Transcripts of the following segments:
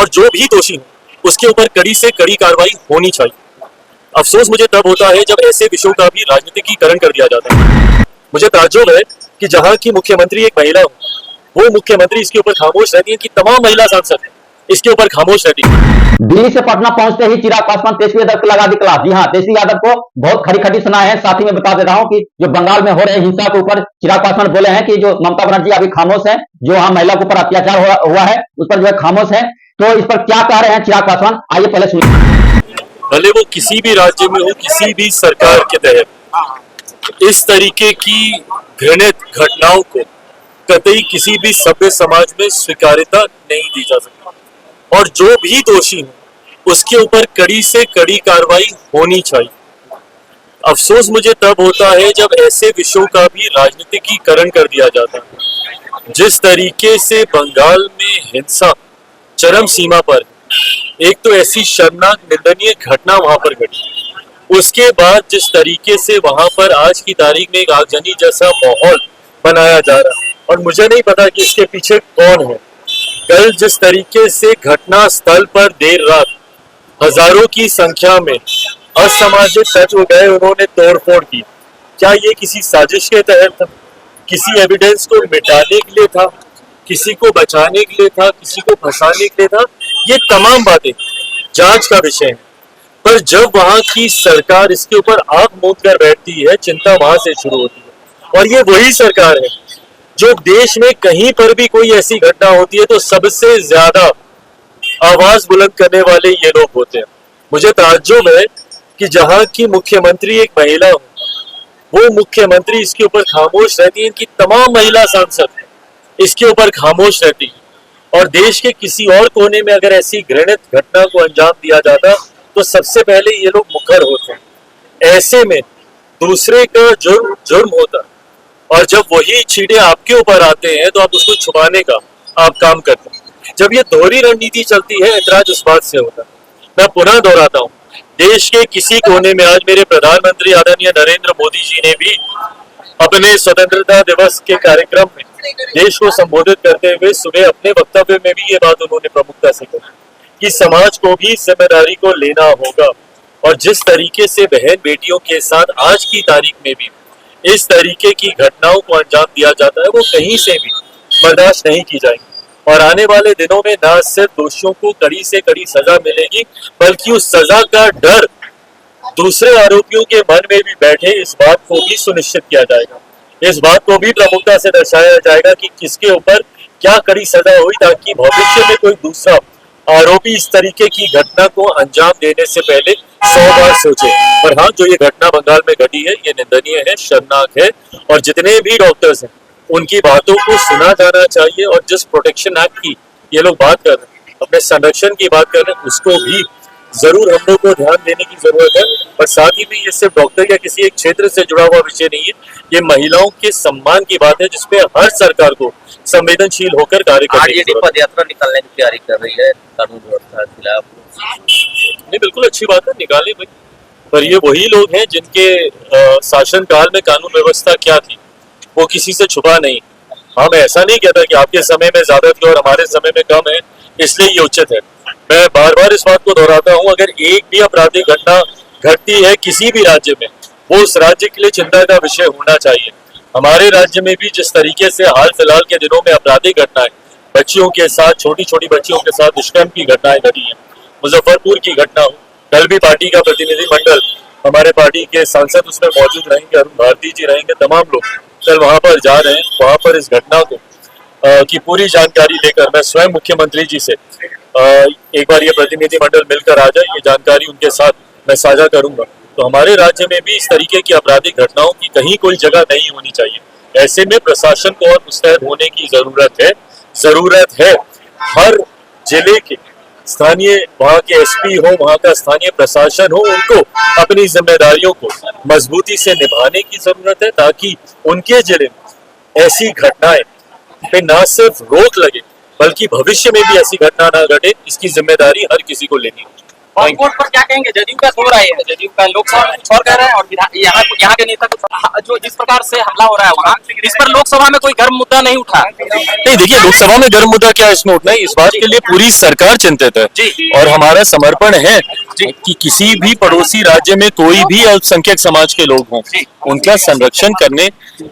और जो भी दोषी हो उसके ऊपर कड़ी से कड़ी कार्रवाई होनी चाहिए। अफसोस मुझे तब होता है जब ऐसे विषयों का भी राजनीतिकीकरण कर दिया जाता है। मुझे ताज्जुब है कि जहां की मुख्यमंत्री एक महिला हो, वो मुख्यमंत्री इसके ऊपर खामोश रहती है कि तमाम महिला सांसद इसके ऊपर खामोश रहती है। दिल्ली से पटना पहुंचते ही चिराग पासवान तेजस्वी यादव को लगा दी क्लास। जी हाँ, तेजस्वी यादव को बहुत खरी खरी सुना है। साथ ही में बता दे रहा हूं कि जो बंगाल में हो रहे हिंसा के ऊपर चिराग पासवान बोले हैं कि जो ममता बनर्जी अभी खामोश है, जो वहां महिला के ऊपर अत्याचार हुआ है उस पर जो है खामोश है। तो इस पर क्या कह रहे हैं चिराग पासवान, आइए पहले सुनिए। भले वो किसी भी राज्य में हो, किसी भी सरकार के तहत इस तरीके की घृणित घटनाओं को कतई किसी भी सभ्य समाज में स्वीकार्यता नहीं दी जा सकती और जो भी दोषी हो उसके ऊपर कड़ी से कड़ी कार्रवाई होनी चाहिए। अफसोस मुझे तब होता है जब ऐसे विषयों का भी राजनीतिकीकरण कर दिया जाता है। जिस तरीके से बंगाल में हिंसा चरम सीमा पर, एक तो ऐसी शर्मनाक निंदनीय घटना वहां पर घटी, उसके बाद जिस तरीके से वहां पर आज की तारीख में एक आगजनी जैसा माहौल बनाया जा रहा है और मुझे नहीं पता कि इसके पीछे कौन है। कल जिस तरीके से घटना स्थल पर देर रात हजारों की संख्या में असामाजिक तत्व गए, उन्होंने तोड़फोड़ की, क्या ये किसी साजिश के तहत था? किसी एविडेंस को मिटाने के लिए था? किसी को बचाने के लिए था? किसी को फंसाने के लिए था? ये तमाम बातें जांच का विषय है। पर जब वहां की सरकार इसके ऊपर आंख मूंद कर बैठती है, चिंता वहां से शुरू होती है। और ये वही सरकार है जो देश में कहीं पर भी कोई ऐसी घटना होती है तो सबसे ज्यादा आवाज बुलंद करने वाले ये लोग होते हैं। मुझे ताज्जुब है कि जहां की मुख्यमंत्री एक महिला हो, वो मुख्यमंत्री इसके ऊपर खामोश रहती है। इनकी तमाम महिला सांसद इसके ऊपर खामोश रहती है और देश के किसी और कोने में अगर ऐसी घृणित घटना को अंजाम दिया जाता तो सबसे पहले ये लोग मुखर होते हैं। ऐसे में दूसरे का जुर्म होता और जब वही छींटे आपके ऊपर आते हैं तो आप उसको छुपाने का आप काम करते हैं। जब ये दोहरी रणनीति चलती है, ऐतराज इस बात से होता है। मैं पुनः दोहराता हूँ, देश के किसी कोने में आज मेरे प्रधानमंत्री आदरणीय नरेंद्र मोदी जी ने भी अपने स्वतंत्रता दिवस के कार्यक्रम में देश को संबोधित करते हुए सुबह अपने वक्तव्य में भी ये बात उन्होंने प्रमुखता से कही कि समाज को भी जिम्मेदारी को लेना होगा। और जिस तरीके से बहन बेटियों के साथ आज की तारीख में भी इस तरीके की घटनाओं को अंजाम दिया जाता है, वो कहीं से भी बर्दाश्त नहीं की जाएगी। और आने वाले दिनों में न सिर्फ दोषियों को कड़ी से कड़ी सजा मिलेगी, बल्कि उस सजा का डर दूसरे आरोपियों के मन में भी बैठे, इस बात को भी सुनिश्चित किया जाएगा। इस बात को भी प्रमुखता से दर्शाया जाएगा कि किसके ऊपर क्या कड़ी सजा हुई, ताकि भविष्य में कोई दूसरा आरोपी इस तरीके की घटना को अंजाम देने से पहले 100 बार सोचे। पर हाँ, जो ये घटना बंगाल में घटी है ये निंदनीय है, शर्मनाक है और जितने भी डॉक्टर्स हैं उनकी बातों को सुना जाना चाहिए। और जिस प्रोटेक्शन एक्ट की ये लोग बात कर रहे हैं, अपने संरक्षण की बात कर रहे हैं, उसको भी जरूर हम लोग को ध्यान देने की जरूरत है। और साथ ही में ये सिर्फ डॉक्टर या किसी एक क्षेत्र से जुड़ा हुआ विषय नहीं है, ये महिलाओं के सम्मान की बात है जिसपे हर सरकार को संवेदनशील होकर कार्य करना है। पद यात्रा निकालने की तैयारी कर रही है कानून व्यवस्था के खिलाफ। नहीं, बिल्कुल अच्छी बात है, निकाले भाई। पर ये वही लोग हैं जिनके शासन काल में कानून व्यवस्था क्या थी वो किसी से छुपा नहीं। हम ऐसा नहीं कहता कि आपके समय में ज्यादा थी और हमारे समय में कम है, इसलिए ये उचित है। मैं बार बार इस बात को दोहराता हूँ, अगर एक भी आपराधिक घटना घटती है किसी भी राज्य में, वो उस राज्य के लिए चिंता का विषय होना चाहिए। हमारे राज्य में भी जिस तरीके से हाल फिलहाल के दिनों में आपराधिक घटनाएं बच्चियों के साथ, छोटी छोटी बच्चियों के साथ दुष्कर्म की घटनाएं घटी है, मुजफ्फरपुर की घटना हो, कल भी पार्टी का प्रतिनिधिमंडल, हमारे पार्टी के सांसद उसमें मौजूद रहेंगे, अरुण भारती जी रहेंगे, तमाम लोग कल वहां पर जा रहे हैं। वहां पर इस घटना को की पूरी जानकारी लेकर मैं स्वयं मुख्यमंत्री जी से एक बार ये प्रतिनिधिमंडल मिलकर आ जाए, ये जानकारी उनके साथ मैं साझा करूंगा। तो हमारे राज्य में भी इस तरीके की आपराधिक घटनाओं की कहीं कोई जगह नहीं होनी चाहिए। ऐसे में प्रशासन को और मुस्तैद होने की जरूरत है। हर जिले के स्थानीय, वहाँ के एसपी हो, वहाँ का स्थानीय प्रशासन हो, उनको अपनी जिम्मेदारियों को मजबूती से निभाने की जरूरत है, ताकि उनके जिले में ऐसी घटनाएं पे न सिर्फ रोक लगे बल्कि भविष्य में भी ऐसी घटना ना घटे, इसकी जिम्मेदारी हर किसी को लेनी है। वोट पर क्या कहेंगे? जदयू का सो रहा है, जदयू का लोकसभा में कुछ और कह रहे हैं और यहाँ के नेता कुछ, जो जिस प्रकार से हमला हो रहा है वहाँ, इस पर लोकसभा में कोई गर्म मुद्दा नहीं उठा। नहीं, देखिए, लोकसभा में गर्म मुद्दा क्या इसमें उठना है, इस बात के लिए पूरी सरकार चिंतित है जी। और हमारा समर्पण है कि किसी भी पड़ोसी राज्य में कोई भी अल्पसंख्यक समाज के लोग हों, उनका संरक्षण करने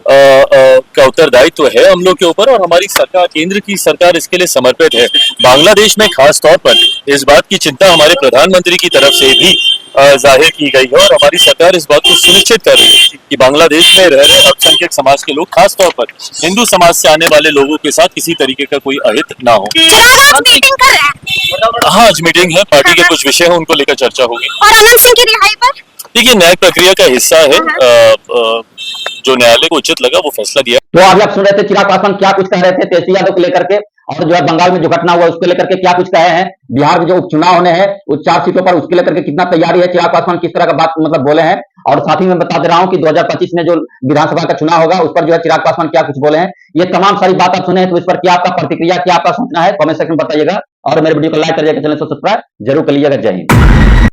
का उत्तरदायित्व है हम लोग के ऊपर और हमारी सरकार, केंद्र की सरकार इसके लिए समर्पित है। बांग्लादेश में खास तौर पर इस बात की चिंता हमारे प्रधानमंत्री की तरफ से भी जाहिर की गई है और हमारी सरकार इस बात को सुनिश्चित कर रही है कि बांग्लादेश में रह रहे अल्पसंख्यक समाज के लोग, खास तौर पर हिंदू समाज से आने वाले लोगों के साथ किसी तरीके का कोई अहित ना हो। मीटिंग कर रहे हैं हाँ, आज मीटिंग है, पार्टी के कुछ विषय हैं, उनको लेकर चर्चा होगी। और अनंत सिंह की रिहाई पर देखिए, न्यायिक प्रक्रिया का हिस्सा है, जो न्यायालय को उचित लगा वो फैसला दिया। तो अभी आप सुन रहे थे चिराग पासवान क्या कुछ कह रहे थे तेजस्वी यादव को लेकर के, और जो है बंगाल में जो घटना हुआ उसको लेकर के क्या कुछ कहे हैं, बिहार में जो उपचुनाव होने हैं उस 4 सीटों पर उसके लेकर के कितना तैयारी है, चिराग पासवान किस तरह का बात मतलब बोले हैं। और साथ ही मैं बता दे रहा हूं कि 2025 में जो विधानसभा का चुनाव होगा उस पर जो है चिराग पासवान क्या कुछ बोले हैं। ये तमाम सारी बात आप सुने हैं, तो इस पर क्या आपका प्रतिक्रिया, क्या आपका सोचना है, कमेंट सेक्शन में बताइएगा और मेरे वीडियो को लाइक करिएगा, चैनल को सब्सक्राइब जरूर कर लीजिएगा। जय हिंद।